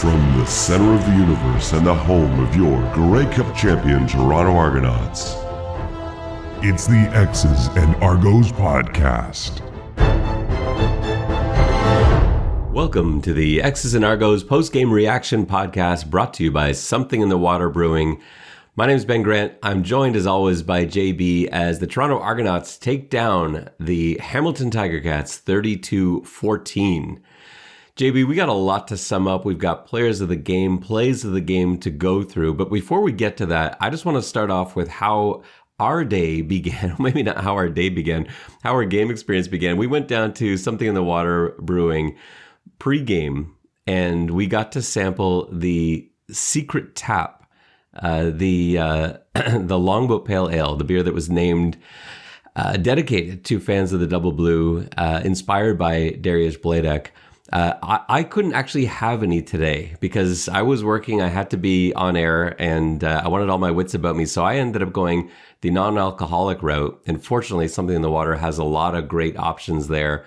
From the center of the universe and the home of your Grey Cup champion Toronto Argonauts, it's the X's and Argos podcast. Welcome to the X's and Argos postgame reaction podcast brought to you by Something in the Water Brewing. My name is Ben Grant. I'm joined as always by JB as the Toronto Argonauts take down the Hamilton Tiger Cats 32-14. JB, we got a lot to sum up. We've got players of the game, plays of the game to go through. But before we get to that, I just want to start off with how our day began. Maybe not how our day began, how our game experience began. We went down to Something in the Water Brewing pre-game, and we got to sample the secret tap, the Longboat Pale Ale, the beer that was named dedicated to fans of the Double Blue, inspired by Dariusz Bladek. I couldn't actually have any today because I was working. I had to be on air and I wanted all my wits about me. So I ended up going the non-alcoholic route. And fortunately, Something in the Water has a lot of great options there.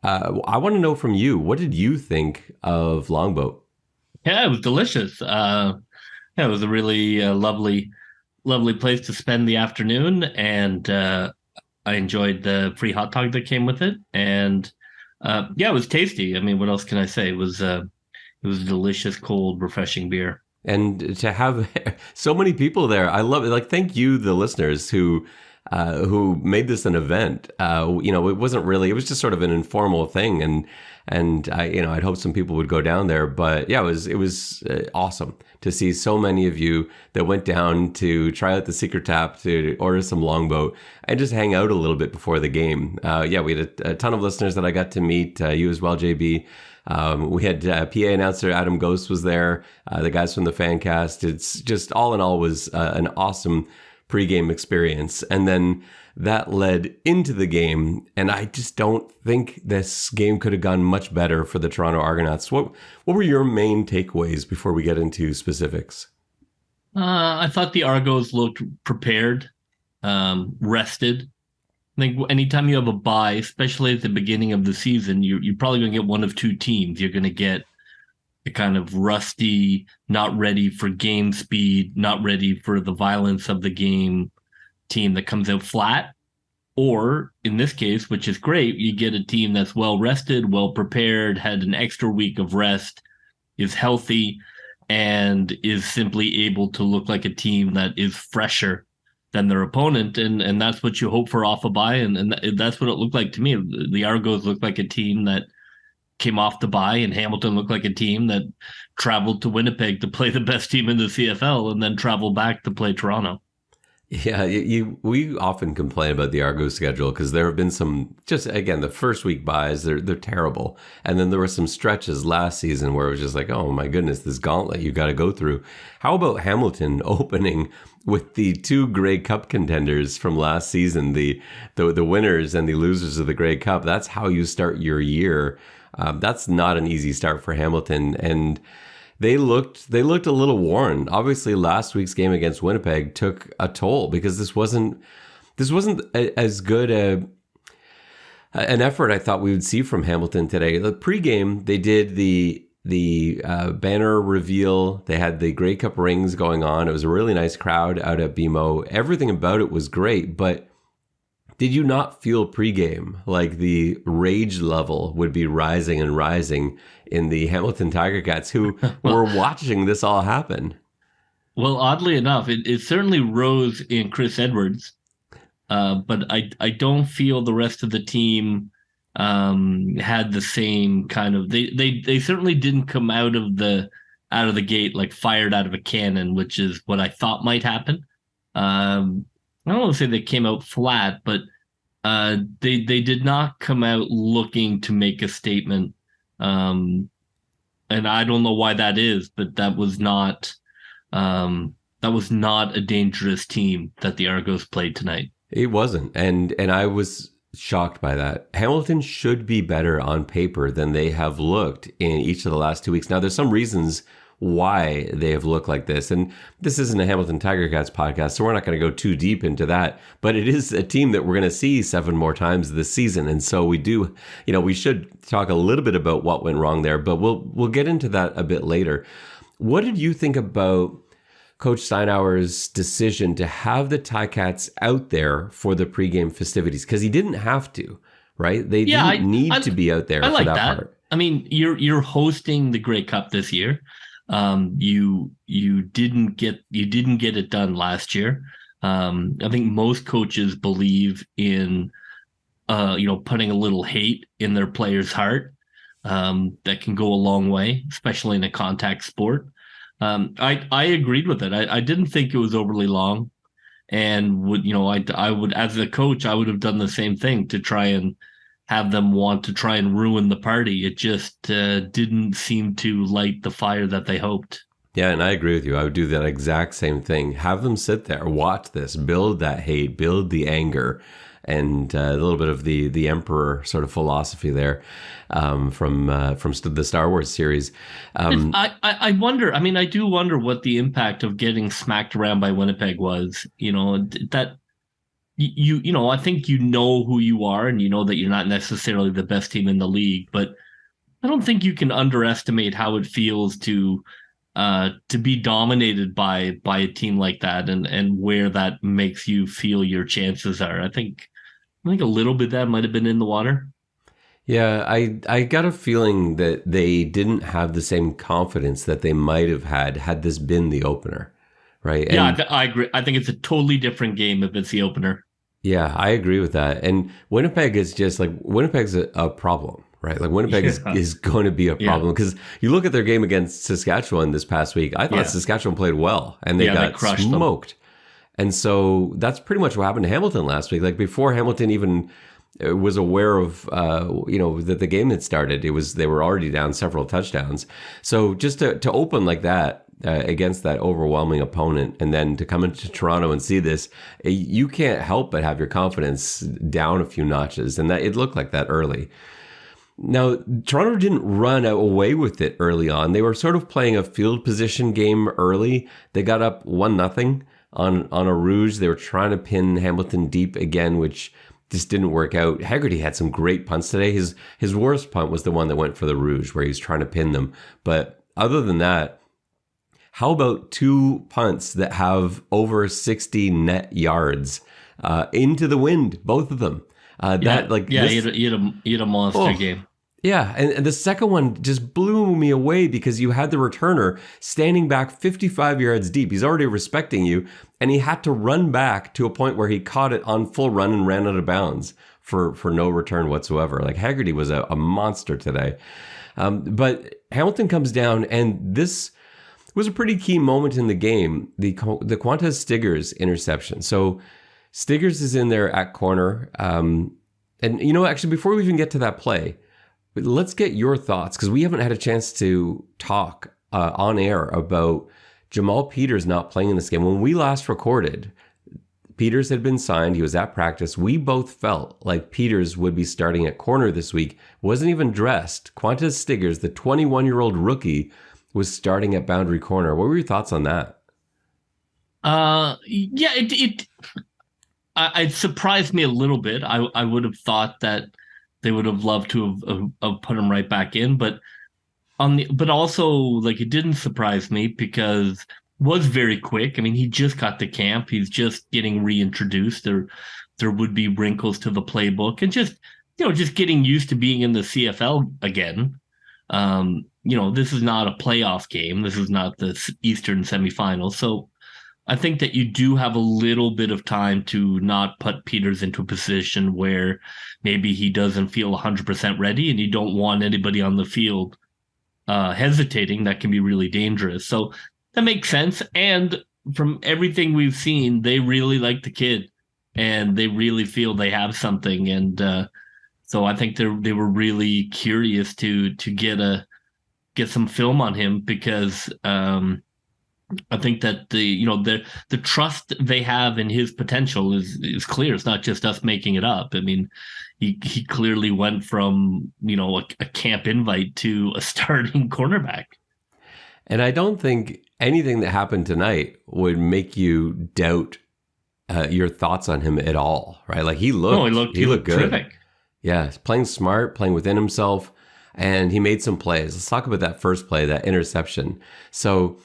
I want to know from you, what did you think of Longboat? Yeah, it was delicious. It was a really lovely place to spend the afternoon. And I enjoyed the free hot dog that came with it. And it was tasty. I mean, what else can I say? It was a delicious, cold, refreshing beer. And to have so many people there, I love it. Like, thank you, the listeners who made this an event. It wasn't really, it was just sort of an informal thing. And I'd hope some people would go down there, but yeah, it was awesome to see so many of you that went down to try out the secret tap, to order some Longboat and just hang out a little bit before the game. We had a ton of listeners that I got to meet, you as well, JB. We had PA announcer Adam Ghost was there, the guys from the fan cast. It's just all in all was an awesome pregame experience. And then that led into the game. And I just don't think this game could have gone much better for the Toronto Argonauts. What were your main takeaways before we get into specifics? I thought the Argos looked prepared, rested. I think anytime you have a bye, especially at the beginning of the season, you're probably going to get one of two teams. You're going to get a kind of rusty, not ready for game speed, not ready for the violence of the game team that comes out flat. Or in this case, which is great, you get a team that's well rested, well prepared, had an extra week of rest, is healthy, and is simply able to look like a team that is fresher than their opponent. And that's what you hope for off a bye. And that's what it looked like to me. The Argos looked like a team that came off the bye, and Hamilton looked like a team that traveled to Winnipeg to play the best team in the CFL and then traveled back to play Toronto. Yeah, we often complain about the Argos schedule because there have been some, just again, the first week buys, they're terrible. And then there were some stretches last season where it was just like, oh my goodness, this gauntlet you got to go through. How about Hamilton opening with the two Grey Cup contenders from last season, the winners and the losers of the Grey Cup? That's how you start your year. That's not an easy start for Hamilton, and they looked a little worn. Obviously, last week's game against Winnipeg took a toll because this wasn't as good an effort I thought we would see from Hamilton today. The pregame, they did the banner reveal. They had the Grey Cup rings going on. It was a really nice crowd out at BMO. Everything about it was great, but did you not feel pregame like the rage level would be rising and rising in the Hamilton Tiger Cats who were watching this all happen? Well, oddly enough, it certainly rose in Chris Edwards, but I don't feel the rest of the team had the same kind of. They certainly didn't come out of the gate like fired out of a cannon, which is what I thought might happen. I don't want to say they came out flat, but they did not come out looking to make a statement. And I don't know why that is, but that was not a dangerous team that the Argos played tonight. It wasn't, and I was shocked by that. Hamilton should be better on paper than they have looked in each of the last 2 weeks. Now, there's some reasons why they have looked like this. And this isn't a Hamilton Tiger Cats podcast, so we're not going to go too deep into that. But it is a team that we're going to see 7 more times this season. And so we do, we should talk a little bit about what went wrong there, but we'll get into that a bit later. What did you think about Coach Steinauer's decision to have the Ticats out there for the pregame festivities? Because he didn't have to, right? They didn't need to be out there for that part. I mean, you're hosting the Grey Cup this year. You didn't get it done last year. I think most coaches believe in putting a little hate in their player's heart. That can go a long way, especially in a contact sport. I agreed with it. I didn't think it was overly long, and I would, as a coach, I would have done the same thing to try and have them want to try and ruin the party. It just didn't seem to light the fire that they hoped. Yeah, and I agree with you. I would do that exact same thing. Have them sit there, watch this, build that hate, build the anger, and a little bit of the Emperor sort of philosophy there from the Star Wars series. I wonder. I mean, I do wonder what the impact of getting smacked around by Winnipeg was. That I think you know who you are, and you know that you're not necessarily the best team in the league, but I don't think you can underestimate how it feels to be dominated by a team like that, and where that makes you feel your chances are. I think a little bit that might have been in the water. Yeah, I got a feeling that they didn't have the same confidence that they might have had this been the opener, right? And yeah, I agree. I think it's a totally different game if it's the opener. Yeah, I agree with that. And Winnipeg is just Winnipeg's a problem, right? Like Winnipeg is going to be a problem because you look at their game against Saskatchewan this past week. I thought Saskatchewan played well, and they got smoked. Them. And so that's pretty much what happened to Hamilton last week. Like before Hamilton even was aware of, that the game had started, they were already down several touchdowns. So just to open like that against that overwhelming opponent, and then to come into Toronto and see this, you can't help but have your confidence down a few notches. And that it looked like that early. Now, Toronto didn't run away with it early on. They were sort of playing a field position game early. They got up 1-0 on a ruse. They were trying to pin Hamilton deep again, which just didn't work out. Haggerty had some great punts today. His worst punt was the one that went for the rouge, where he was trying to pin them. But other than that, how about 2 punts that have over 60 net yards into the wind, both of them? He had a monster game. Yeah, and the second one just blew me away because you had the returner standing back 55 yards deep. He's already respecting you, and he had to run back to a point where he caught it on full run and ran out of bounds for no return whatsoever. Like Haggerty was a monster today. But Hamilton comes down, and this was a pretty key moment in the game, the Qantas Stiggers interception. So Stiggers is in there at corner. And, actually, before we even get to that play, let's get your thoughts, because we haven't had a chance to talk on air about Jamal Peters not playing in this game. When we last recorded, Peters had been signed. He was at practice. We both felt like Peters would be starting at corner this week. Wasn't even dressed. Qantas Stiggers, the 21-year-old rookie, was starting at boundary corner. What were your thoughts on that? It surprised me a little bit. I would have thought that they would have loved to have put him right back in, but also like it didn't surprise me because it was very quick. I mean, he just got to camp. He's just getting reintroduced. There would be wrinkles to the playbook, and just getting used to being in the CFL again. This is not a playoff game. This is not the Eastern semifinals. So I think that you do have a little bit of time to not put Peters into a position where maybe he doesn't feel 100% ready, and you don't want anybody on the field hesitating. That can be really dangerous. So that makes sense. And from everything we've seen, they really like the kid, and they really feel they have something. And so I think they were really curious to get some film on him, because I think that the trust they have in his potential is clear. It's not just us making it up. I mean, he clearly went from a camp invite to a starting cornerback. And I don't think anything that happened tonight would make you doubt your thoughts on him at all, right? Like he He looked looked good. terrific. Yeah, he's playing smart, playing within himself, and he made some plays. Let's talk about that first play, that interception. So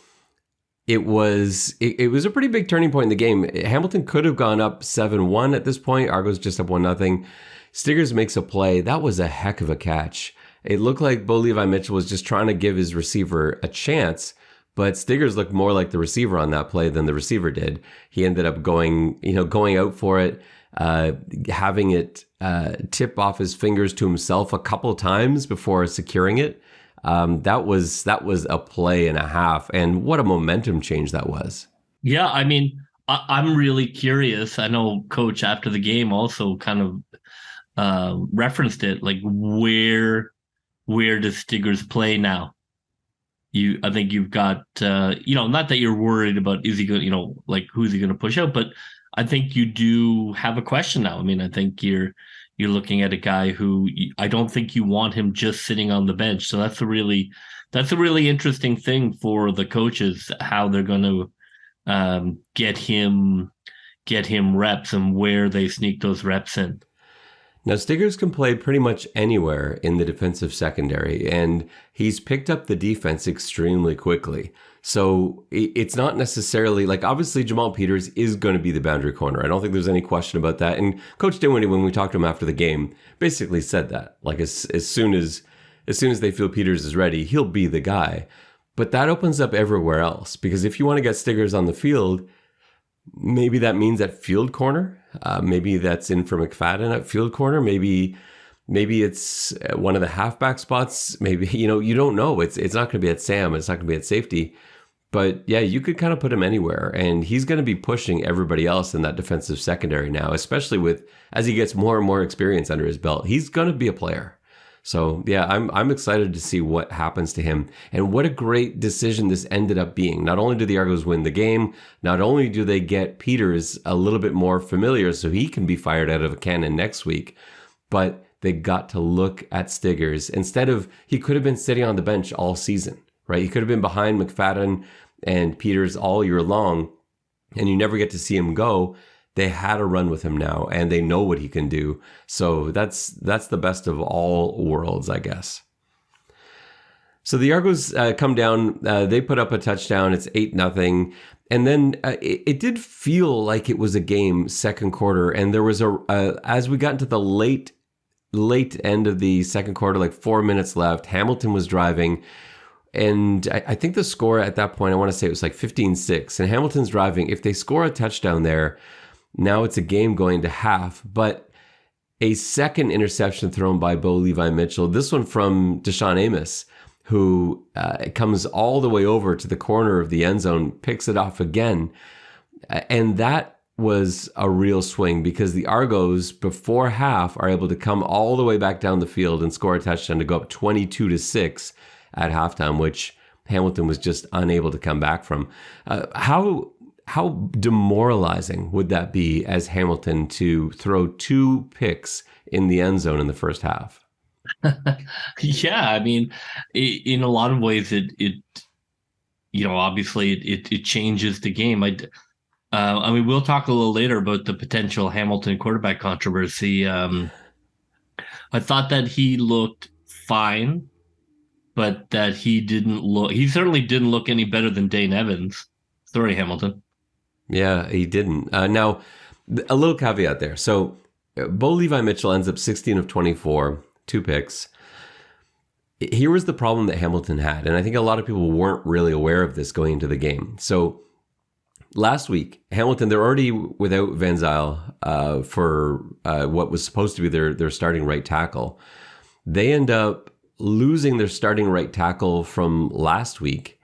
it was a pretty big turning point in the game. Hamilton could have gone up 7-1 at this point. Argos just up 1-0. Stiggers makes a play. That was a heck of a catch. It looked like Bo Levi Mitchell was just trying to give his receiver a chance, but Stiggers looked more like the receiver on that play than the receiver did. He ended up going out for it, having it tip off his fingers to himself a couple of times before securing it. That was a play and a half, and what a momentum change that was. Yeah, I mean, I'm really curious. I know Coach after the game also kind of referenced it, like where does Stiggers play now? I think you've got, not that you're worried about is he going, like who's he going to push out, but I think you do have a question now. I mean, I think you're looking at a guy who I don't think you want him just sitting on the bench. So that's a really interesting thing for the coaches, how they're going to get him reps and where they sneak those reps in. Now, Stiggers can play pretty much anywhere in the defensive secondary, and he's picked up the defense extremely quickly. So it's not necessarily like, obviously Jamal Peters is going to be the boundary corner. I don't think there's any question about that. And Coach Dinwiddie, when we talked to him after the game, basically said that, like as soon as they feel Peters is ready, he'll be the guy. But that opens up everywhere else, because if you want to get Stiggers on the field, maybe that means at field corner. Maybe that's in for McFadden at field corner. Maybe it's one of the halfback spots. Maybe, you don't know. It's not going to be at Sam. It's not going to be at safety. But yeah, you could kind of put him anywhere, and he's going to be pushing everybody else in that defensive secondary now, especially as he gets more and more experience under his belt. He's going to be a player. So yeah, I'm excited to see what happens to him, and what a great decision this ended up being. Not only do the Argos win the game, not only do they get Peters a little bit more familiar so he can be fired out of a cannon next week, but they got to look at Stiggers. He could have been sitting on the bench all season, right? He could have been behind McFadden and Peters all year long, and you never get to see him go. They had a run with him now, and they know what he can do. So that's the best of all worlds, I guess. So the Argos come down. They put up a touchdown. It's 8-0. And then it did feel like it was a game second quarter. And there was as we got into the late end of the second quarter, like 4 minutes left, Hamilton was driving. And I think the score at that point, I want to say it was like 15-6. And Hamilton's driving. If they score a touchdown there, now it's a game going to half, but a second interception thrown by Bo Levi Mitchell, this one from Deshaun Amos, who comes all the way over to the corner of the end zone, picks it off again. And that was a real swing, because the Argos before half are able to come all the way back down the field and score a touchdown to go up 22-6 at halftime, which Hamilton was just unable to come back from. How demoralizing would that be as Hamilton to throw 2 picks in the end zone in the first half? Yeah, I mean, in a lot of ways, it obviously it changes the game. I mean, we'll talk a little later about the potential Hamilton quarterback controversy. I thought that he looked fine, but that he certainly didn't look any better than Dane Evans. Sorry, Hamilton. Yeah, he didn't. Now, a little caveat there. So, Bo Levi Mitchell ends up 16 of 24, 2 picks. Here was the problem that Hamilton had, and I think a lot of people weren't really aware of this going into the game. So, last week, Hamilton, they're already without Van Zyl for what was supposed to be their starting right tackle. They end up losing their starting right tackle from last week.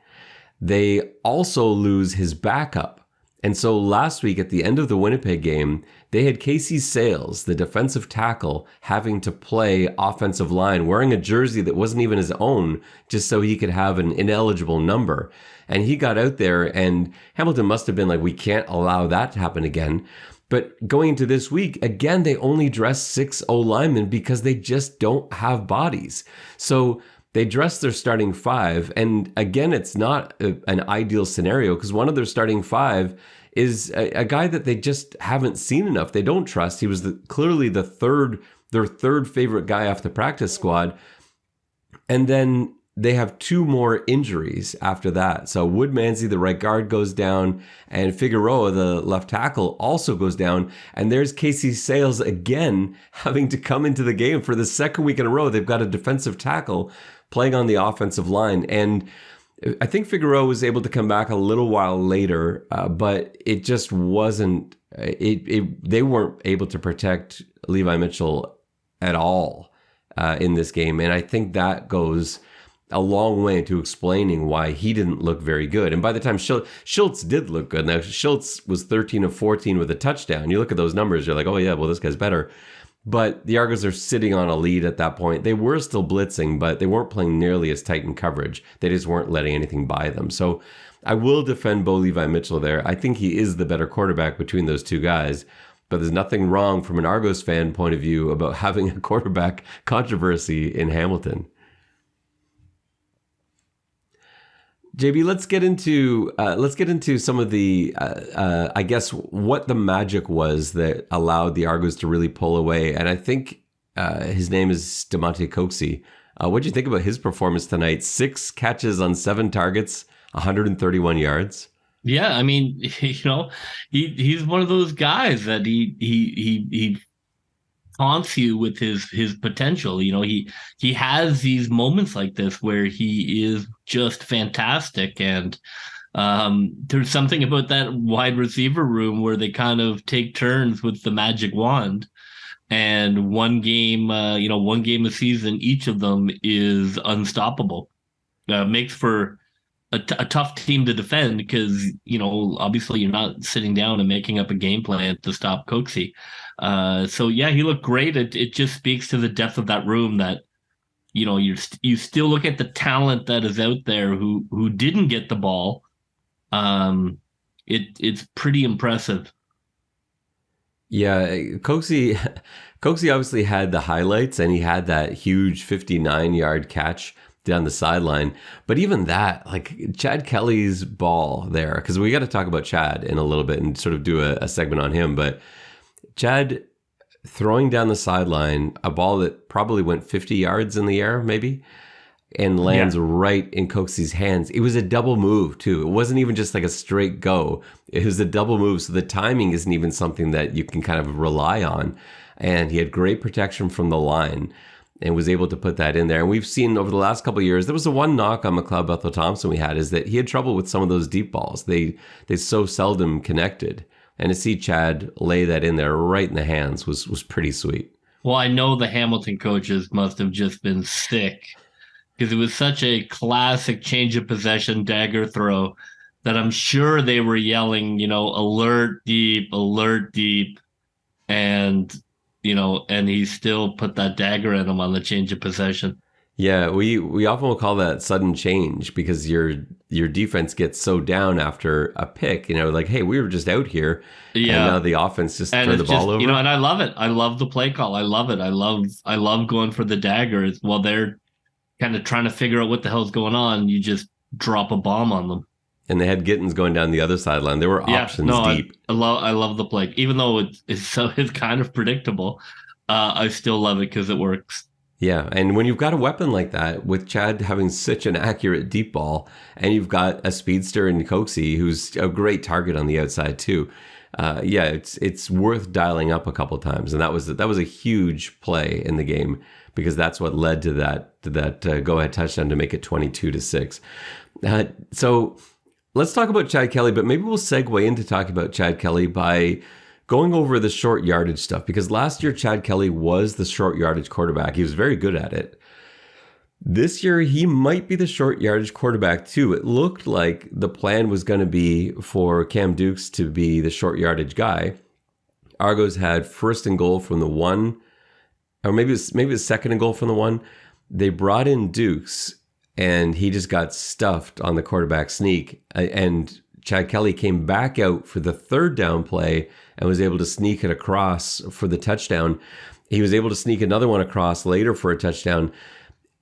They also lose his backup. And so last week at the end of the Winnipeg game, they had Casey Sales, the defensive tackle, having to play offensive line, wearing a jersey that wasn't even his own, just so he could have an ineligible number. And he got out there, and Hamilton must have been like, we can't allow that to happen again. But going into this week, again, they only dress 6 O linemen because they just don't have bodies. So they dress their starting five. And again, it's not an ideal scenario because one of their starting five is a guy that they just haven't seen enough. They don't trust. He was clearly their third favorite guy off the practice squad. And then they have two more injuries after that. So Woodmansey, the right guard, goes down, and Figueroa, the left tackle, also goes down. And there's Casey Sales again having to come into the game for the second week in a row. They've got a defensive tackle playing on the offensive line. And I think Figueroa was able to come back a little while later, but it just wasn't, they weren't able to protect Levi Mitchell at all in this game. And I think that goes a long way to explaining why he didn't look very good. And by the time Schultz did look good, now Schultz was 13 of 14 with a touchdown. You look at those numbers, you're like, oh yeah, well, this guy's better. But the Argos are sitting on a lead at that point. They were still blitzing, but they weren't playing nearly as tight in coverage. They just weren't letting anything by them. So I will defend Bo Levi Mitchell there. I think he is the better quarterback between those two guys. But there's nothing wrong from an Argos fan point of view about having a quarterback controversy in Hamilton. JB, let's get into some of the I guess what the magic was that allowed the Argos to really pull away. And I think his name is Damonte Coxie. What did you think about his performance tonight? 6 catches on 7 targets, 131 yards. Yeah, I mean, he's one of those guys that he taunts you with his potential. He has these moments like this where he is just fantastic, and there's something about that wide receiver room where they kind of take turns with the magic wand, and one game a season, each of them is unstoppable. Makes for a tough team to defend because, obviously you're not sitting down and making up a game plan to stop Coxie. So yeah, he looked great. It just speaks to the depth of that room that, you still look at the talent that is out there who didn't get the ball. It's pretty impressive. Yeah, Coxie obviously had the highlights, and he had that huge 59-yard catch down the sideline. But even that, like Chad Kelly's ball there, because we got to talk about Chad in a little bit and sort of do a segment on him. But Chad throwing down the sideline a ball that probably went 50 yards in the air, maybe, and lands right in Coxie's hands. It was a double move, too. It wasn't even just like a straight go. It was a double move. So the timing isn't even something that you can kind of rely on. And he had great protection from the line and was able to put that in there. And we've seen over the last couple of years, there was the one knock on McLeod Bethel-Thompson we had, is that he had trouble with some of those deep balls. They so seldom connected. And to see Chad lay that in there right in the hands was pretty sweet. Well, I know the Hamilton coaches must have just been sick because it was such a classic change of possession dagger throw that I'm sure they were yelling, alert deep, and and he still put that dagger in him on the change of possession. Yeah, we often will call that sudden change because your defense gets so down after a pick, like, hey, we were just out here, and now the offense just threw the ball over. And I love it. I love the play call. I love it. I love going for the daggers while they're kind of trying to figure out what the hell's going on. You just drop a bomb on them. And they had Gittins going down the other sideline. There were options deep. I love the play, even though it's kind of predictable. I still love it because it works. Yeah, and when you've got a weapon like that, with Chad having such an accurate deep ball, and you've got a speedster in Coxie who's a great target on the outside too, it's worth dialing up a couple of times, and that was a huge play in the game because that's what led to that go ahead touchdown to make it 22-6. So let's talk about Chad Kelly, but maybe we'll segue into talking about Chad Kelly by going over the short yardage stuff, because last year Chad Kelly was the short yardage quarterback. He was very good at it. This year, he might be the short yardage quarterback too. It looked like the plan was going to be for Cam Dukes to be the short yardage guy. Argos had first and goal from the 1, or maybe it was second and goal from the 1. They brought in Dukes, and he just got stuffed on the quarterback sneak. And Chad Kelly came back out for the third down play and was able to sneak it across for the touchdown. He was able to sneak another one across later for a touchdown.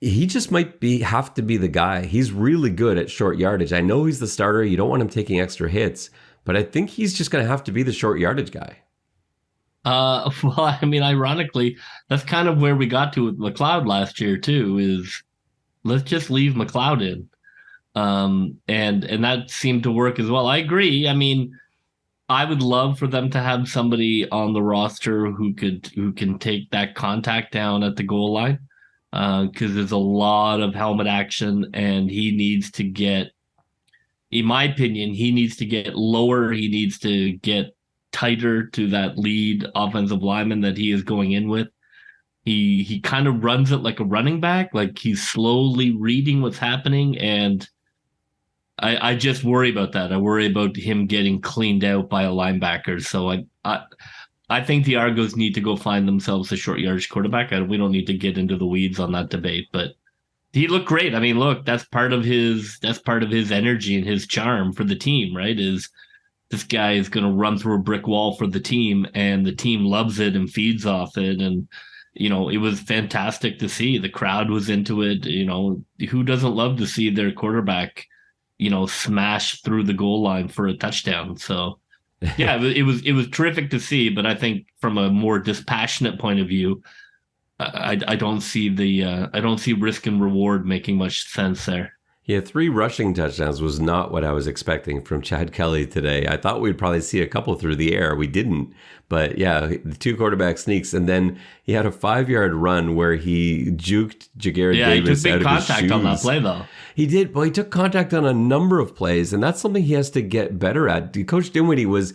he just might have to be the guy. He's really good at short yardage. I know he's the starter. You don't want him taking extra hits, but I think he's just going to have to be the short yardage guy. Well, I mean, ironically, that's kind of where we got to with McLeod last year too. Is let's just leave McLeod in, and that seemed to work as well. I agree. I mean, I would love for them to have somebody on the roster who can take that contact down at the goal line, because there's a lot of helmet action, and he needs to get, in my opinion, he needs to get lower. He needs to get tighter to that lead offensive lineman that he is going in with. He kind of runs it like a running back, like he's slowly reading what's happening, and I just worry about that. I worry about him getting cleaned out by a linebacker. So I think the Argos need to go find themselves a short yardage quarterback. We don't need to get into the weeds on that debate, but he looked great. I mean, look, that's part of his energy and his charm for the team, right? Is this guy is going to run through a brick wall for the team, and the team loves it and feeds off it. And, it was fantastic to see. The crowd was into it. Who doesn't love to see their quarterback, smash through the goal line for a touchdown? So, yeah, it was terrific to see. But I think from a more dispassionate point of view, I don't see risk and reward making much sense there. Yeah, 3 rushing touchdowns was not what I was expecting from Chad Kelly today. I thought we'd probably see a couple through the air. We didn't. But yeah, the 2 quarterback sneaks. And then he had a 5-yard run where he juked Ja'Gared Davis out of his shoes. Yeah, he took big contact on that play, though. He did. Well, he took contact on a number of plays, and that's something he has to get better at. Coach Dinwiddie was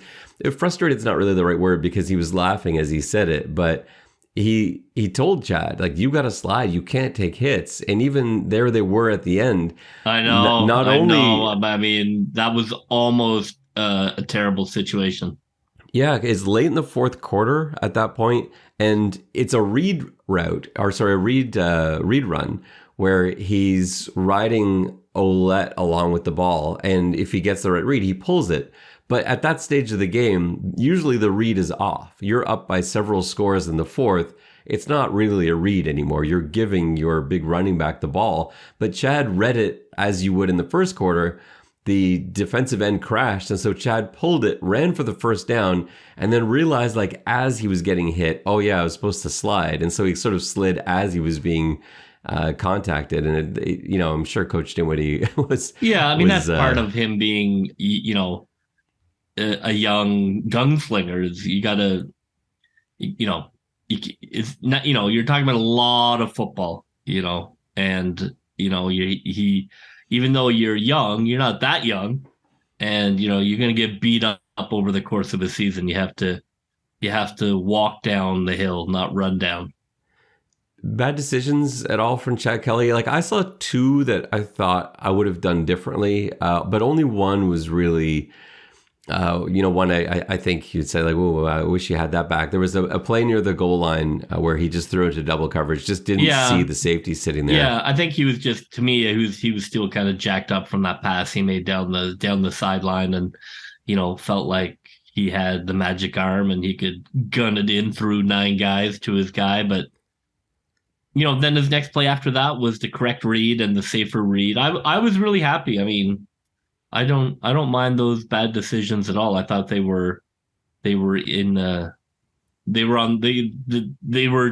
frustrated. It's not really the right word, because he was laughing as he said it, but he told Chad, like, you got to slide. You can't take hits. And even there they were at the end. I know. I mean, that was almost a terrible situation. Yeah, it's late in the fourth quarter at that point, and it's a read run where he's riding Ouellette along with the ball, and if he gets the right read, he pulls it. But at that stage of the game, usually the read is off. You're up by several scores in the fourth. It's not really a read anymore. You're giving your big running back the ball. But Chad read it as you would in the first quarter. The defensive end crashed, and so Chad pulled it, ran for the first down, and then realized, like, as he was getting hit, oh yeah, I was supposed to slide. And so he sort of slid as he was being contacted. And, I'm sure Coach Dinwiddie was... Yeah, I mean, that's part of him being, a young gunslinger. Is you gotta, it's not, you're talking about a lot of football, and he even though you're young, you're not that young, and you're gonna get beat up over the course of a season. You have to walk down the hill, not run down. Bad decisions at all from Chad Kelly? Like, I saw 2 that I thought I would have done differently, but only one was really. One I think you'd say, like, oh, I wish you had that back. There was a play near the goal line where he just threw into double coverage, just didn't see the safety sitting there. Yeah, I think he was just, to me, he was still kind of jacked up from that pass he made down the sideline, and felt like he had the magic arm and he could gun it in through 9 guys to his guy. But then his next play after that was the correct read and the safer read. I was really happy. I mean, I don't mind those bad decisions at all. I thought they were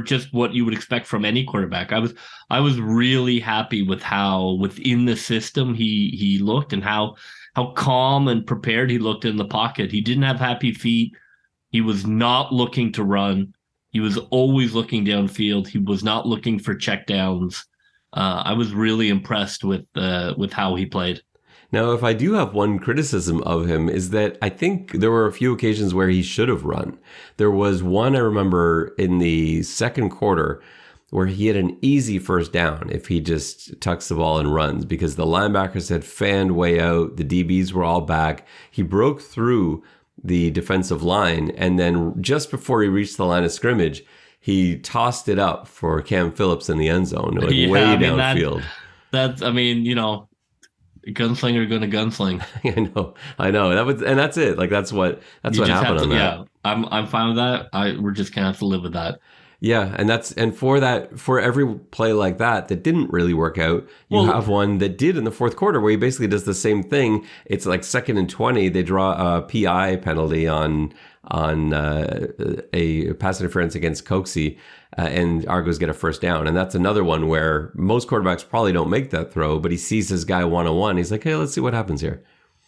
just what you would expect from any quarterback. I was really happy with how within the system he looked, and how calm and prepared he looked in the pocket. He didn't have happy feet. He was not looking to run. He was always looking downfield. He was not looking for checkdowns. I was really impressed with how he played. Now, if I do have one criticism of him, is that I think there were a few occasions where he should have run. There was one I remember in the second quarter where he had an easy first down if he just tucks the ball and runs, because the linebackers had fanned way out. The DBs were all back. He broke through the defensive line, and then just before he reached the line of scrimmage, he tossed it up for Cam Phillips in the end zone, like way downfield. Gunslinger going to gunsling. I know. That's it. Like, that's what happened on that. Yeah, I'm fine with that. We're just gonna have to live with that. Yeah, and for every play like that didn't really work out, you Well, have one that did in the fourth quarter where he basically does the same thing. It's like 2nd and 20. They draw a PI penalty on a pass interference against Coxie, and Argos get a first down. And that's another one where most quarterbacks probably don't make that throw, but he sees his guy 1-on-1. He's like, hey, let's see what happens here.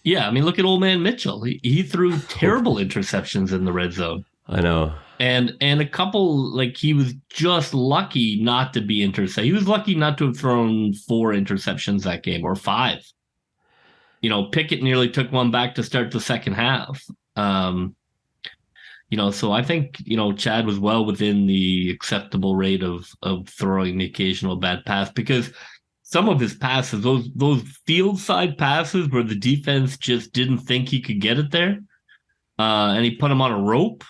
yeah, I mean, look at old man Mitchell. He threw terrible interceptions in the red zone. I know. And a couple, like, he was just lucky not to be intercepted. He was lucky not to have thrown 4 interceptions that game, or 5. Pickett nearly took one back to start the second half. So I think, Chad was well within the acceptable rate of throwing the occasional bad pass, because some of his passes, those field side passes where the defense just didn't think he could get it there, and he put him on a rope.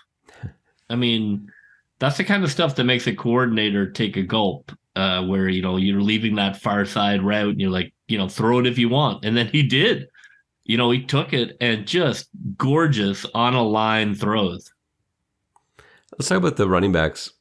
I mean, that's the kind of stuff that makes a coordinator take a gulp, where, you're leaving that far side route and you're like, throw it if you want. And then he did. He took it, and just gorgeous on a line throws. Let's talk about the running backs.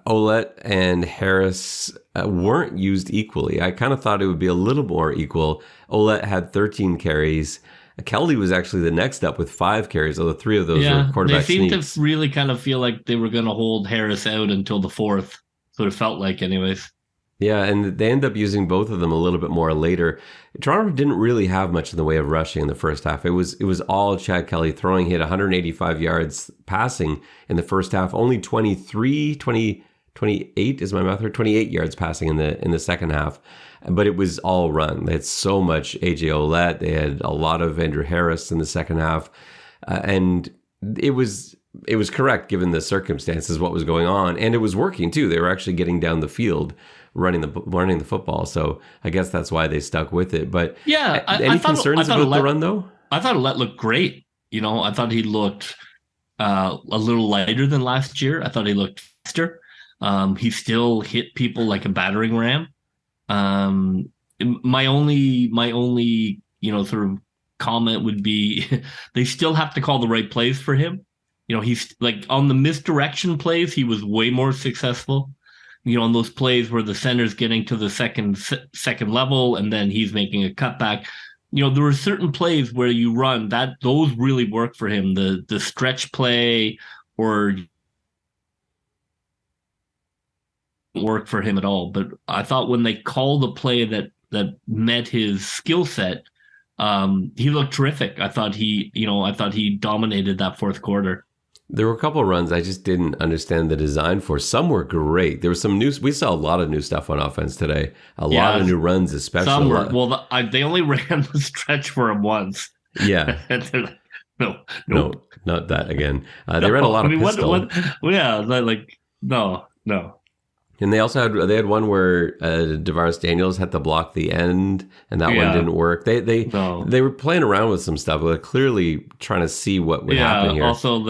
Ouellette and Harris weren't used equally. I kind of thought it would be a little more equal. Ouellette had 13 carries. Kelly was actually the next up with 5 carries, although 3 of those were quarterback sneaks. They sneaks. seemed to really kind of feel like they were going to hold Harris out until the 4th. So it felt like, anyways. Yeah, and they end up using both of them a little bit more later. Toronto didn't really have much in the way of rushing in the first half. It was all Chad Kelly throwing. He had 185 yards passing in the first half. Only 28 is my math, or 28 yards passing in the second half. But it was all run. They had so much AJ Ouellette. They had a lot of Andrew Harris in the second half, and it was correct given the circumstances, what was going on, and it was working too. They were actually getting down the field, running the football. So I guess that's why they stuck with it. But yeah, any concerns about the run though? I thought Ouellette looked great. I thought he looked a little lighter than last year. I thought he looked faster. He still hit people like a battering ram. My only sort of comment would be they still have to call the right plays for him. He's like on the misdirection plays, he was way more successful. On those plays where the center's getting to the second level and then he's making a cutback. There were certain plays where you run those really work for him. The stretch play or work for him at all. But I thought when they called a play that met his skill set, he looked terrific. I thought he dominated that fourth quarter. There were a couple of runs I just didn't understand the design for. Some were great. There was some new. We saw a lot of new stuff on offense today. A lot of new runs, especially. Some were, they only ran the stretch for him once. Yeah. And they're like, no, not that again. They ran a lot of pistol. No. And they had one where DeVaris Daniels had to block the end, and that one didn't work. They were playing around with some stuff, but clearly trying to see what would happen here. Also,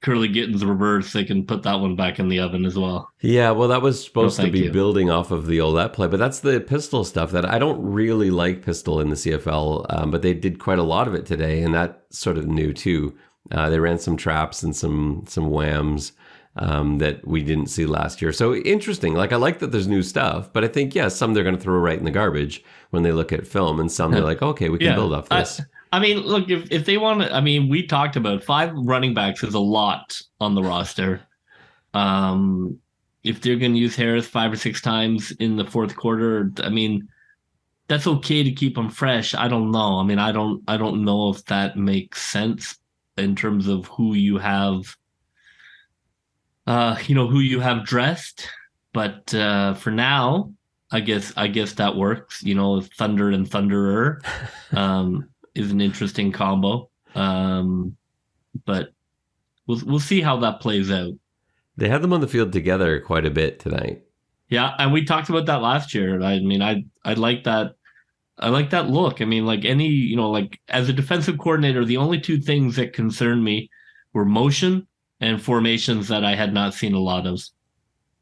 Curly Gittens reverse, they can put that one back in the oven as well. Yeah, well, that was supposed to be building off of the Ouellette play, but that's the pistol stuff that I don't really like pistol in the CFL, but they did quite a lot of it today, and that sort of new too. They ran some traps and some whams. That we didn't see last year. So interesting. I like that there's new stuff, but I think, some they're going to throw right in the garbage when they look at film, and some they're like, okay, we can build off this. I mean, look, if they want to, we talked about 5 running backs is a lot on the roster. If they're going to use Harris 5 or 6 times in the fourth quarter, that's okay to keep them fresh. I don't know. I don't know if that makes sense in terms of who you have. Who you have dressed, but for now, I guess that works. Thunder and Thunderer is an interesting combo, but we'll see how that plays out. They had them on the field together quite a bit tonight. Yeah, and we talked about that last year. I like that. I like that look. As a defensive coordinator, the only 2 things that concerned me were motion and formations that I had not seen a lot of.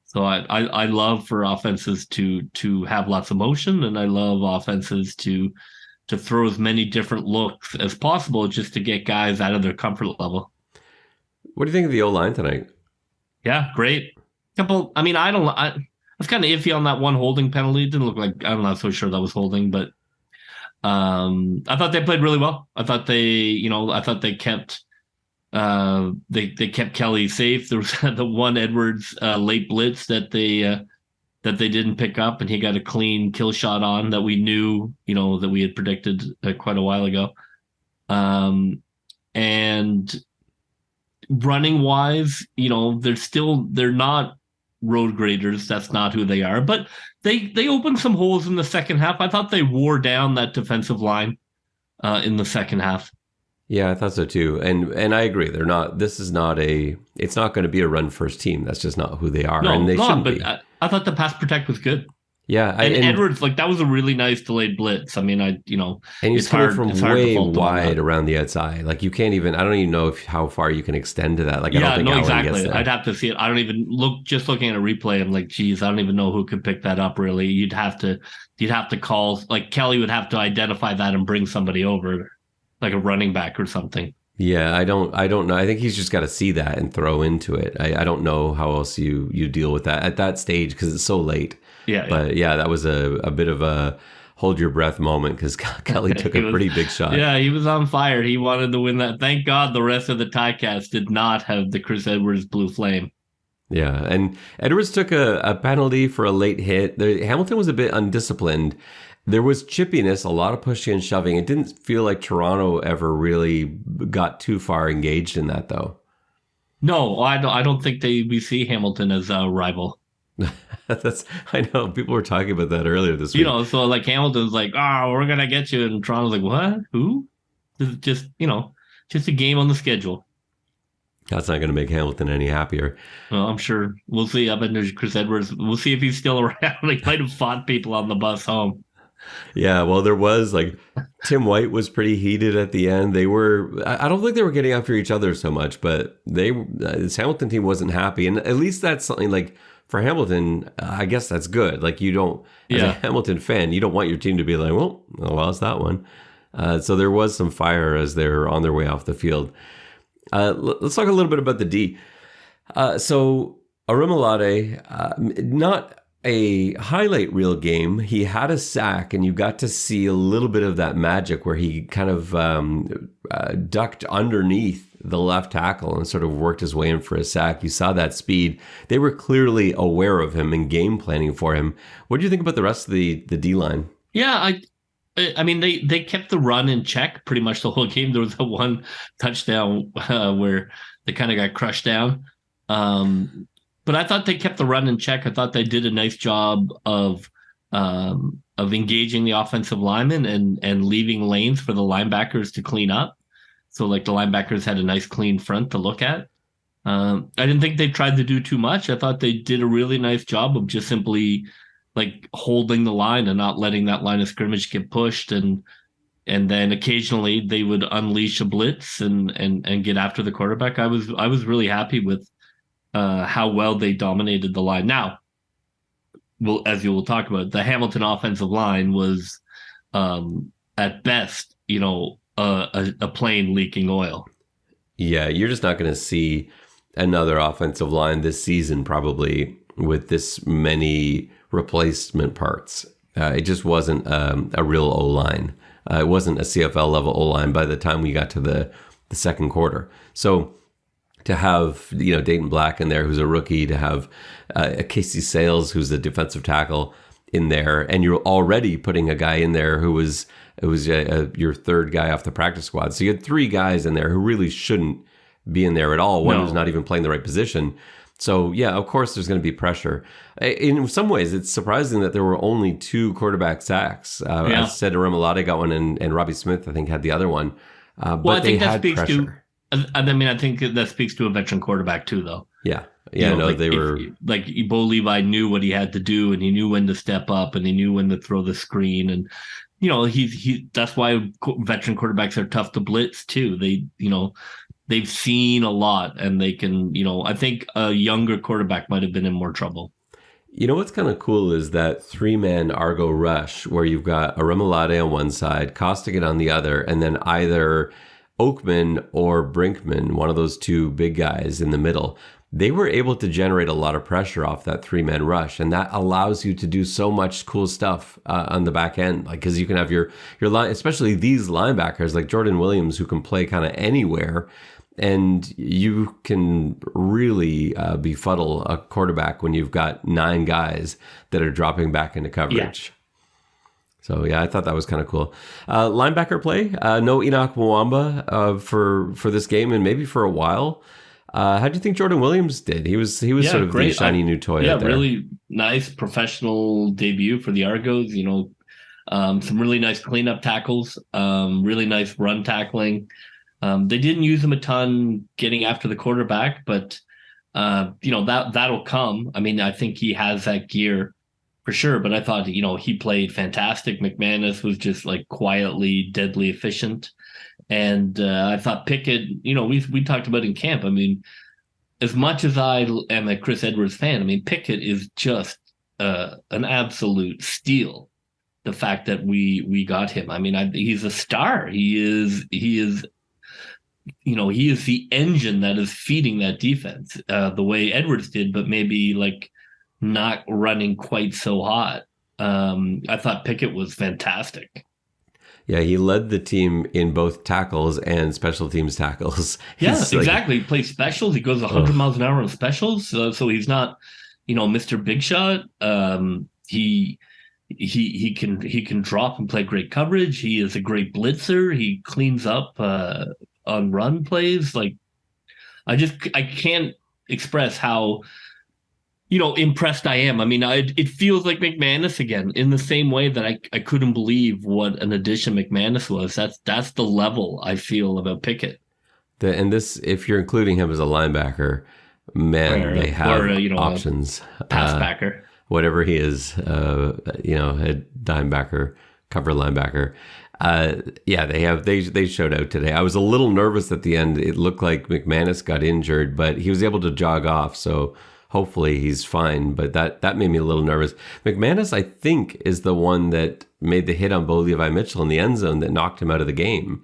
So I love for offenses to have lots of motion, and I love offenses to throw as many different looks as possible just to get guys out of their comfort level. What do you think of the O-line tonight? Yeah, great. I mean, I was kind of iffy on that one holding penalty. It didn't look like, I'm not so sure that was holding, but I thought they played really well. I thought they kept they kept Kelly safe. There was the one Edwards late blitz that they didn't pick up, and he got a clean kill shot on that we knew, that we had predicted quite a while ago. And running wise, they're not road graders. That's not who they are. But they opened some holes in the second half. I thought they wore down that defensive line in the second half. Yeah, I thought so too. And I agree. They're not. This is not a. It's not going to be a run first team. That's just not who they are, and they shouldn't but be. I thought the pass protect was good. Yeah, and Edwards, that was a really nice delayed blitz. I mean, and he's coming from way wide around the outside. Like you can't even. I don't even know how far you can extend to that. Like I don't think Allen exactly. gets there. I'd have to see it. I don't even just looking at a replay. I'm like, geez, I don't even know who could pick that up. Really, you'd have to call. Like Kelly would have to identify that and bring somebody over, like a running back or something. Yeah, I don't know. I think he's just got to see that and throw into it. I don't know how else you deal with that at that stage because it's so late. Yeah, but yeah, that was a bit of a hold your breath moment because Kelly took a pretty big shot. Yeah, he was on fire. He wanted to win that. Thank God the rest of the Ticats did not have the Chris Edwards blue flame. Yeah, and Edwards took a penalty for a late hit. Hamilton was a bit undisciplined. There was chippiness, a lot of pushing and shoving. It didn't feel like Toronto ever really got too far engaged in that, though. No, I don't think we see Hamilton as a rival. I know people were talking about that earlier this week. So like Hamilton's like, we're gonna get you, and Toronto's like, what? Who? This is just a game on the schedule. That's not going to make Hamilton any happier. Well, I'm sure we'll see. I bet there's Chris Edwards. We'll see if he's still around. He might have fought people on the bus home. Yeah, well, there was Tim White was pretty heated at the end. I don't think they were getting after each other so much, but this Hamilton team wasn't happy, and at least that's something for Hamilton. I guess that's good. You don't, as a Hamilton fan, you don't want your team to be like, well, it's that one. So there was some fire as they're on their way off the field. Let's talk a little bit about the D. So Arimolade, not a highlight reel game. He had a sack, and you got to see a little bit of that magic where he kind of ducked underneath the left tackle and sort of worked his way in for a sack. You saw that speed. They were clearly aware of him and game planning for him. What do you think about the rest of the D line? Yeah, I mean, they kept the run in check pretty much the whole game. There was a one touchdown where they kind of got crushed down. But I thought they kept the run in check. I thought they did a nice job of engaging the offensive linemen and leaving lanes for the linebackers to clean up. So the linebackers had a nice clean front to look at. I didn't think they tried to do too much. I thought they did a really nice job of just simply holding the line and not letting that line of scrimmage get pushed. And then occasionally they would unleash a blitz and get after the quarterback. I was really happy with how well they dominated the line. Now, as you will talk about, the Hamilton offensive line was at best, a plane leaking oil. Yeah, you're just not going to see another offensive line this season probably with this many replacement parts. It just wasn't a real O-line. It wasn't a CFL level O-line by the time we got to the second quarter. So to have Dayton Black in there, who's a rookie, to have Casey Sales, who's the defensive tackle, in there, and you're already putting a guy in there who was your third guy off the practice squad. So you had three guys in there who really shouldn't be in there at all. One was not even playing the right position. So yeah, of course there's going to be pressure. In some ways, it's surprising that there were only two quarterback sacks. I said Arimolade got one, and Robbie Smith, I think, had the other one. But I think that speaks pressure. I think that speaks to a veteran quarterback too, though. Yeah. They were Bo Levi knew what he had to do, and he knew when to step up, and he knew when to throw the screen, and that's why veteran quarterbacks are tough to blitz too. They've seen a lot, and they can. I think a younger quarterback might have been in more trouble. What's kind of cool is that 3-man Argo rush where you've got Arimolade on one side, Costigan on the other, and then either Oakman or Brinkman, one of those two big guys in the middle. they were able to generate a lot of pressure off that 3-man rush, and that allows you to do so much cool stuff on the back end. Like, because you can have your line, especially these linebackers like Jordan Williams, who can play kind of anywhere, and you can really befuddle a quarterback when you've got 9 guys that are dropping back into coverage. Yeah. So, yeah, I thought that was kind of cool. Linebacker play, no Enoch Mwamba for this game and maybe for a while. How do you think Jordan Williams did? He was sort of great. the shiny new toy out there. Really nice professional debut for the Argos. Some really nice cleanup tackles, really nice run tackling. They didn't use him a ton getting after the quarterback, but that'll come. I mean, I think he has that gear for sure, but I thought, he played fantastic. McManus was just like quietly, deadly efficient. And I thought Pickett, we talked about in camp. I mean, as much as I am a Chris Edwards fan, I mean, Pickett is just an absolute steal. The fact that we got him. I mean, he's a star. He is the engine that is feeding that defense the way Edwards did, but maybe like not running quite so hot. I thought Pickett was fantastic. Yeah, he led the team in both tackles and special teams tackles. Yeah, exactly. He plays specials. He goes 100 miles an hour on specials. So he's not, Mr. Big Shot. He can drop and play great coverage. He is a great blitzer. He cleans up on run plays. Like, I can't express how impressed I am. I mean, it feels like McManus again, in the same way that I couldn't believe what an addition McManus was. That's the level I feel about Pickett. And this, if you're including him as a linebacker, man, they have options. Pass backer. Whatever he is, a dime backer, cover linebacker. They showed out today. I was a little nervous at the end. It looked like McManus got injured, but he was able to jog off. So hopefully he's fine, but that made me a little nervous. McManus, I think, is the one that made the hit on Bo Levi Mitchell in the end zone that knocked him out of the game.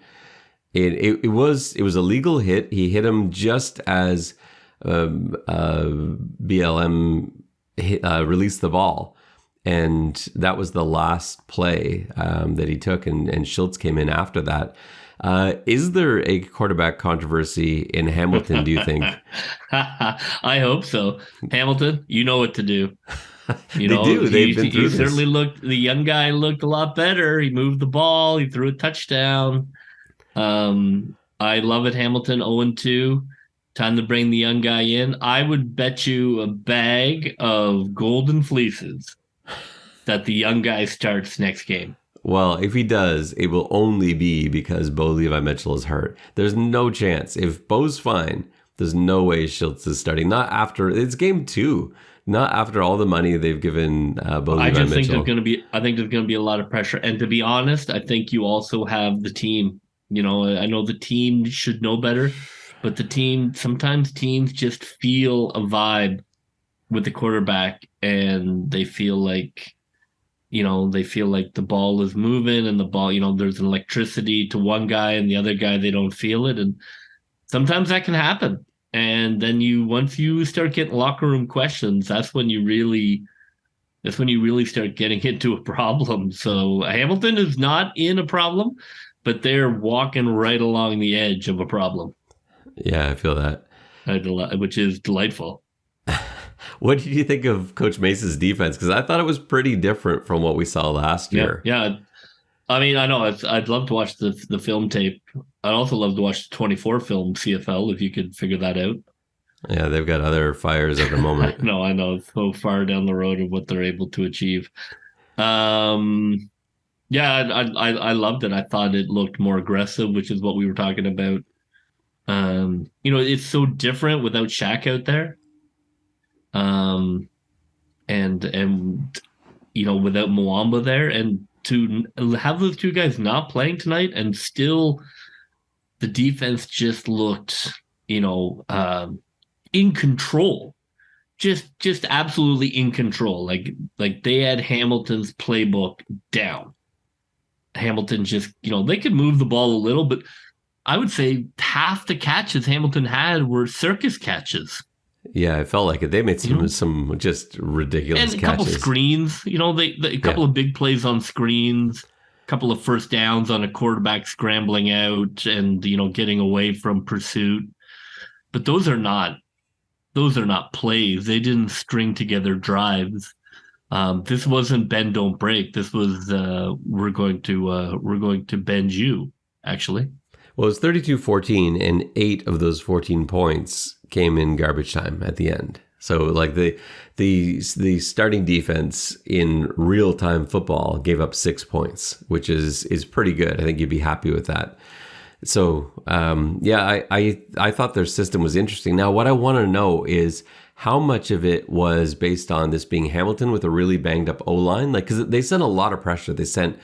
It was a legal hit. He hit him just as BLM released the ball, and that was the last play that he took, and Schultz came in after that. Is there a quarterback controversy in Hamilton, do you think? I hope so. Hamilton, you know what to do. They do. They've been through this. Certainly looked, the young guy looked a lot better. He moved the ball. He threw a touchdown. I love it, Hamilton, 0-2. Time to bring the young guy in. I would bet you a bag of golden fleeces that the young guy starts next game. Well, if he does, it will only be because Bo Levi Mitchell is hurt. There's no chance. If Bo's fine, there's no way Schultz is starting. Not after, it's game 2. Not after all the money they've given Bo Levi Mitchell. I think there's going to be a lot of pressure. And to be honest, I think you also have the team. I know the team should know better, but sometimes teams just feel a vibe with the quarterback, and they feel like the ball is moving, and the ball, there's an electricity to one guy and the other guy, they don't feel it. And sometimes that can happen. And then once you start getting locker room questions, that's when you really start getting into a problem. So Hamilton is not in a problem, but they're walking right along the edge of a problem. Yeah, I feel that. Which is delightful. What did you think of Coach Mace's defense? Because I thought it was pretty different from what we saw last year. Yeah. I mean, I know I'd love to watch the film tape. I'd also love to watch the 24 film CFL if you could figure that out. Yeah, they've got other fires at the moment. I know. It's so far down the road of what they're able to achieve. I loved it. I thought it looked more aggressive, which is what we were talking about. It's so different without Shaq out there. And without Mwamba there, and to have those two guys not playing tonight, and still the defense just looked, in control, just absolutely in control. Like they had Hamilton's playbook down. Hamilton just, they could move the ball a little, but I would say half the catches Hamilton had were circus catches. Yeah, I felt like it. They made some just ridiculous and a catches. couple screens. A couple of big plays on screens. A couple of first downs on a quarterback scrambling out and getting away from pursuit. But those are not plays. They didn't string together drives. This wasn't bend don't break. This was we're going to bend you, actually. Well, it was 32-14, and 8 of those 14 points came in garbage time at the end. So like the starting defense in real time football gave up 6 points, which is pretty good. I think you'd be happy with that. So I thought their system was interesting. Now, what I want to know is how much of it was based on this being Hamilton with a really banged up O-line, like because they sent a lot of pressure. They sent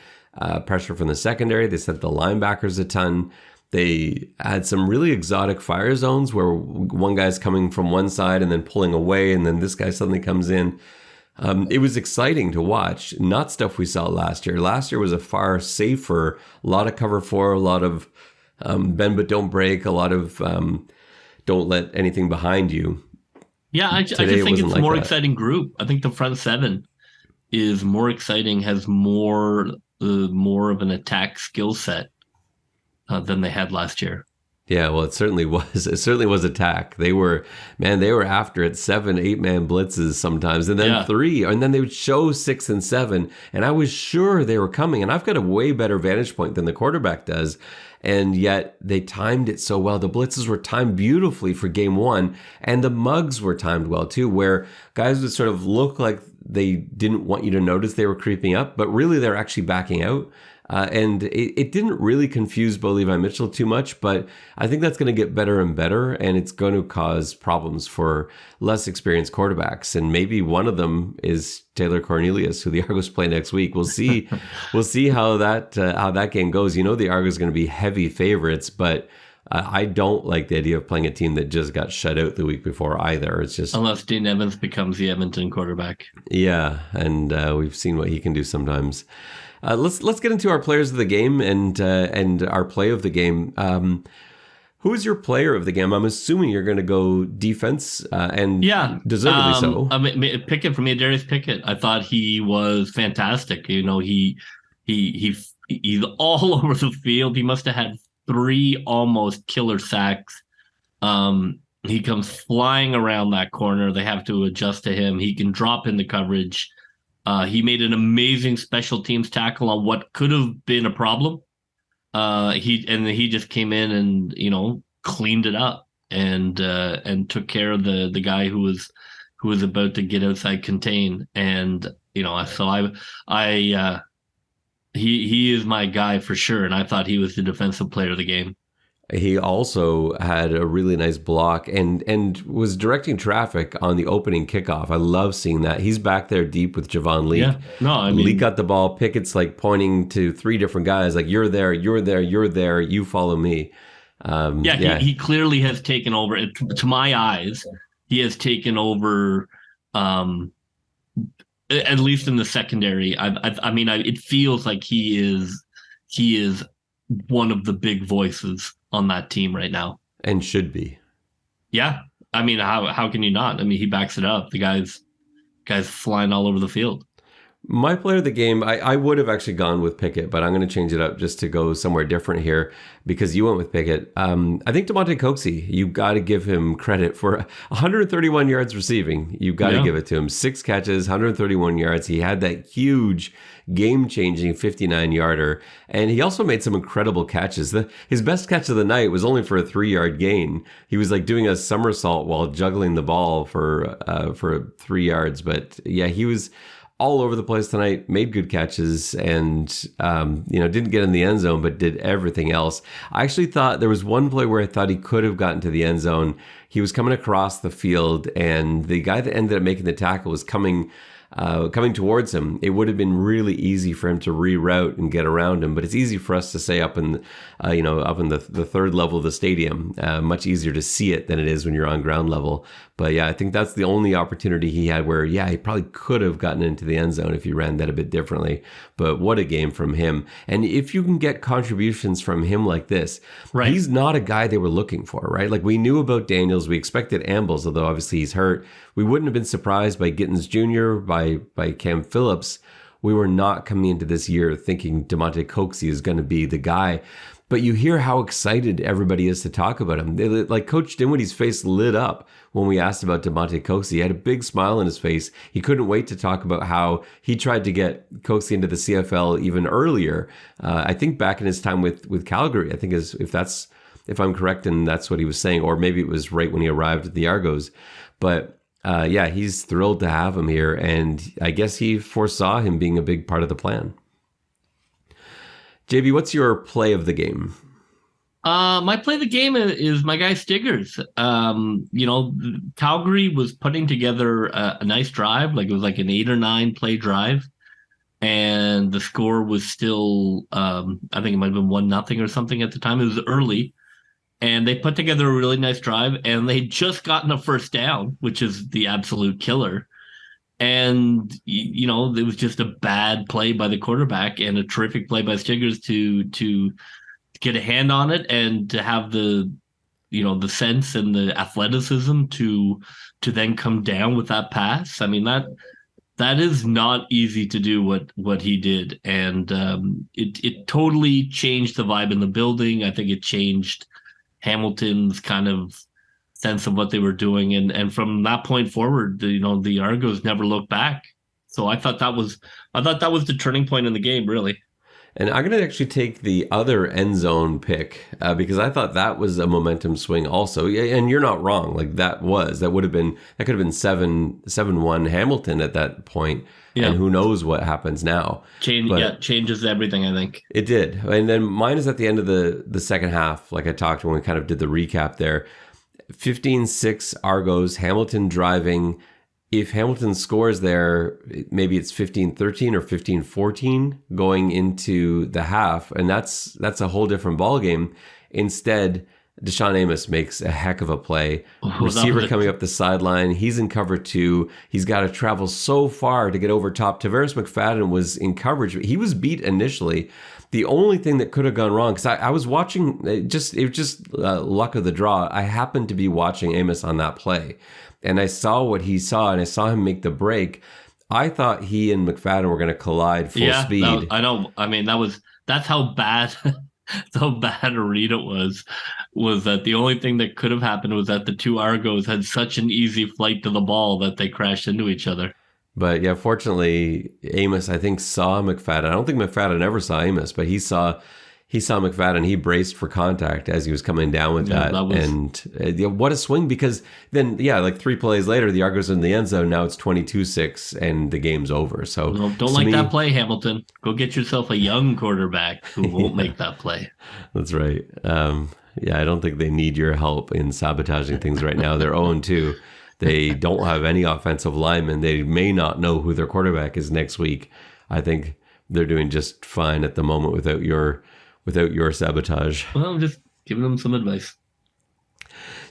pressure from the secondary. They sent the linebackers a ton. They had some really exotic fire zones where one guy's coming from one side and then pulling away, and then this guy suddenly comes in. It was exciting to watch, not stuff we saw last year. Last year was a far safer, a lot of cover four, a lot of bend but don't break, a lot of don't let anything behind you. Yeah, I just think it's a more exciting group. I think the front seven is more exciting, has more of an attack skill set than they had last year. Yeah, well, it certainly was. It certainly was attack. They were after it 7-8 man blitzes sometimes, and then 3, and then they would show 6 and 7, and I was sure they were coming. And I've got a way better vantage point than the quarterback does, and yet they timed it so well. The blitzes were timed beautifully for game 1, and the mugs were timed well too, where guys would sort of look like they didn't want you to notice they were creeping up, but really they're actually backing out. And it didn't really confuse Bo Levi Mitchell too much, but I think that's going to get better and better, and it's going to cause problems for less experienced quarterbacks. And maybe one of them is Taylor Cornelius, who the Argos play next week. We'll see. We'll see how that game goes. The Argos are going to be heavy favorites, but I don't like the idea of playing a team that just got shut out the week before either. It's just unless Dean Evans becomes the Edmonton quarterback. Yeah, and we've seen what he can do sometimes. Let's get into our players of the game and our play of the game. Who is your player of the game? I'm assuming you're going to go defense, and deservedly so. I mean, Pickett for me, Darius Pickett. I thought he was fantastic. He's all over the field. He must have had 3 almost killer sacks. He comes flying around that corner. They have to adjust to him. He can drop into coverage. He made an amazing special teams tackle on what could have been a problem. He just came in and cleaned it up and took care of the guy who was about to get outside contain. And so he is my guy for sure. And I thought he was the defensive player of the game. He also had a really nice block and was directing traffic on the opening kickoff. I love seeing that. He's back there deep with Javon Leak. Yeah. No, I mean, Leak got the ball. Pickett's like pointing to 3 different guys, like you're there, you're there, you're there. You follow me. He clearly has taken over. To my eyes, he has taken over. At least in the secondary. It feels like he is one of the big voices on that team right now, and should be. Yeah, I mean, how can you not? I mean, he backs it up. The guy's flying all over the field. My player of the game, I would have actually gone with Pickett, but I'm going to change it up just to go somewhere different here because you went with Pickett. I think Damonte Coxie, you got to give him credit for 131 yards receiving. You got to give it to him. 6 catches, 131 yards. He had that huge game-changing 59-yarder, and he also made some incredible catches. His best catch of the night was only for a 3-yard gain. He was like doing a somersault while juggling the ball for 3 yards. But yeah, he was all over the place tonight, made good catches, and didn't get in the end zone, but did everything else. I actually thought there was one play where I thought he could have gotten to the end zone. He was coming across the field, and the guy that ended up making the tackle was coming coming towards him, it would have been really easy for him to reroute and get around him. But it's easy for us to say up in, up in the third level of the stadium. Much easier to see it than it is when you're on ground level. But yeah, I think that's the only opportunity he had where, yeah, he probably could have gotten into the end zone if he ran that a bit differently. But what a game from him. And if you can get contributions from him like this, right. He's not a guy they were looking for, right? Like we knew about Daniels. We expected Ambles, although obviously he's hurt. We wouldn't have been surprised by Gittins Jr., by Cam Phillips. We were not coming into this year thinking Damonte Coxie is going to be the guy. But you hear how excited everybody is to talk about him. Like Coach Dinwiddie's face lit up when we asked about Damonte Coxie. He had a big smile on his face. He couldn't wait to talk about how he tried to get Coxie into the CFL even earlier. I think back in his time with Calgary, I think if I'm correct, and that's what he was saying, or maybe it was right when he arrived at the Argos. But yeah, he's thrilled to have him here, and I guess he foresaw him being a big part of the plan. JB, what's your play of the game? My play of the game is my guy Stiggers. Calgary was putting together a nice drive, like it was like an 8 or 9 play drive, and the score was still, I think it might have been 1-0 or something at the time. It was early, and they put together a really nice drive, and they just gotten a first down, which is the absolute killer. And, it was just a bad play by the quarterback and a terrific play by Stiggers to get a hand on it and to have the sense and the athleticism to then come down with that pass. I mean, that is not easy to do what he did. And it totally changed the vibe in the building. I think it changed Hamilton's kind of sense of what they were doing, and from that point forward, the Argos never looked back. So I thought that was the turning point in the game, really. And I'm going to actually take the other end zone pick because I thought that was a momentum swing also. And you're not wrong. Like that could have been 7-1 Hamilton at that point. Yeah. And who knows what happens now. Changes everything, I think. It did. And then mine is at the end of the second half, like I talked when we kind of did the recap there. 15-6 Argos, Hamilton driving. If Hamilton scores there, maybe it's 15-13 or 15-14 going into the half, and that's a whole different ballgame. Instead, Deshaun Amos makes a heck of a play. Receiver coming up the sideline. He's in cover 2. He's got to travel so far to get over top. Tavares McFadden was in coverage. He was beat initially. The only thing that could have gone wrong, because I was watching, it was just luck of the draw. I happened to be watching Amos on that play, and I saw what he saw, and I saw him make the break. I thought he and McFadden were going to collide full speed. I know. I mean, that's how bad, how bad a read it was that the only thing that could have happened was that the two Argos had such an easy flight to the ball that they crashed into each other. But yeah, fortunately, Amos, I think, saw McFadden. I don't think McFadden ever saw Amos, but he saw McFadden. He braced for contact as he was coming down with that. And what a swing, because then, like 3 plays later, the Argos are in the end zone. Now it's 22-6 and the game's over. So don't like that play, Hamilton. Go get yourself a young quarterback who won't make that play. That's right. I don't think they need your help in sabotaging things right now. They're 0-2. They don't have any offensive linemen. They may not know who their quarterback is next week. I think they're doing just fine at the moment without your sabotage. Well, I'm just giving them some advice.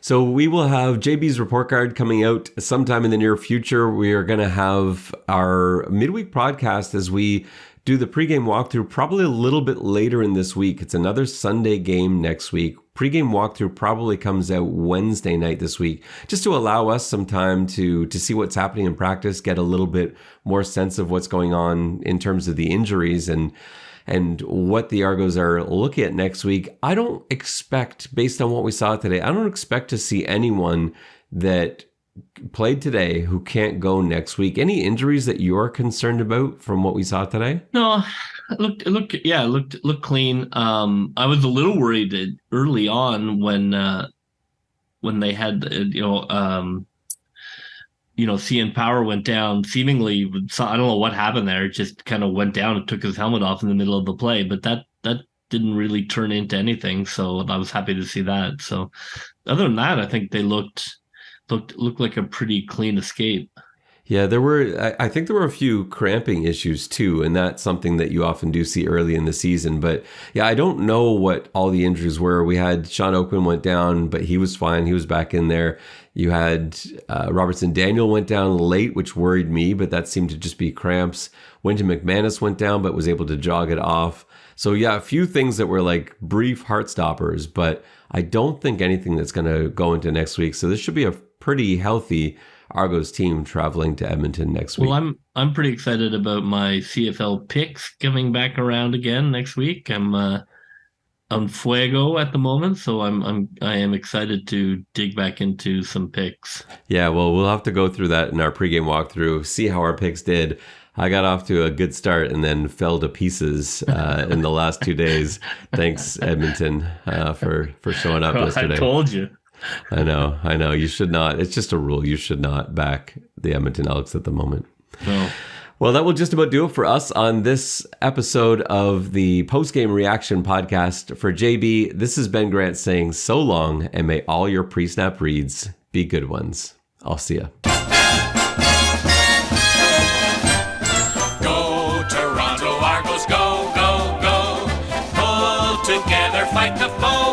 So we will have JB's report card coming out sometime in the near future. We are going to have our midweek podcast as we do the pregame walkthrough probably a little bit later in this week. It's another Sunday game next week. Pregame walkthrough probably comes out Wednesday night this week, just to allow us some time to see what's happening in practice, get a little bit more sense of what's going on in terms of the injuries and what the Argos are looking at next week. I don't expect, based on what we saw today, I don't expect to see anyone that played today who can't go next week. Any injuries that you're concerned about from what we saw today? No, it looked clean. I was a little worried early on when they had CN Power went down. Seemingly, I don't know what happened there. It just kind of went down and took his helmet off in the middle of the play. But that didn't really turn into anything. So I was happy to see that. So other than that, I think they looked like a pretty clean escape. Yeah, there were, I think there were a few cramping issues too, and that's something that you often do see early in the season. But yeah, I don't know what all the injuries were. We had Sean Oakman went down, but he was fine. He was back in there. You had Robertson Daniel went down late, which worried me, but that seemed to just be cramps. Wynton McManus went down, but was able to jog it off. So yeah, a few things that were like brief heart stoppers, but I don't think anything that's going to go into next week. So this should be a pretty healthy Argos team traveling to Edmonton next week. Well, I'm pretty excited about my CFL picks coming back around again next week. I'm on fuego at the moment, so I am excited to dig back into some picks. Yeah, well, we'll have to go through that in our pregame walkthrough, see how our picks did. I got off to a good start and then fell to pieces in the last 2 days. Thanks, Edmonton, for showing up yesterday. I told you. I know. You should not. It's just a rule. You should not back the Edmonton Elks at the moment. No. Well, that will just about do it for us on this episode of the Postgame Reaction Podcast. For JB, this is Ben Grant saying so long, and may all your pre-snap reads be good ones. I'll see ya. Go, Toronto Argos, go, go, go. Pull together, fight the foe.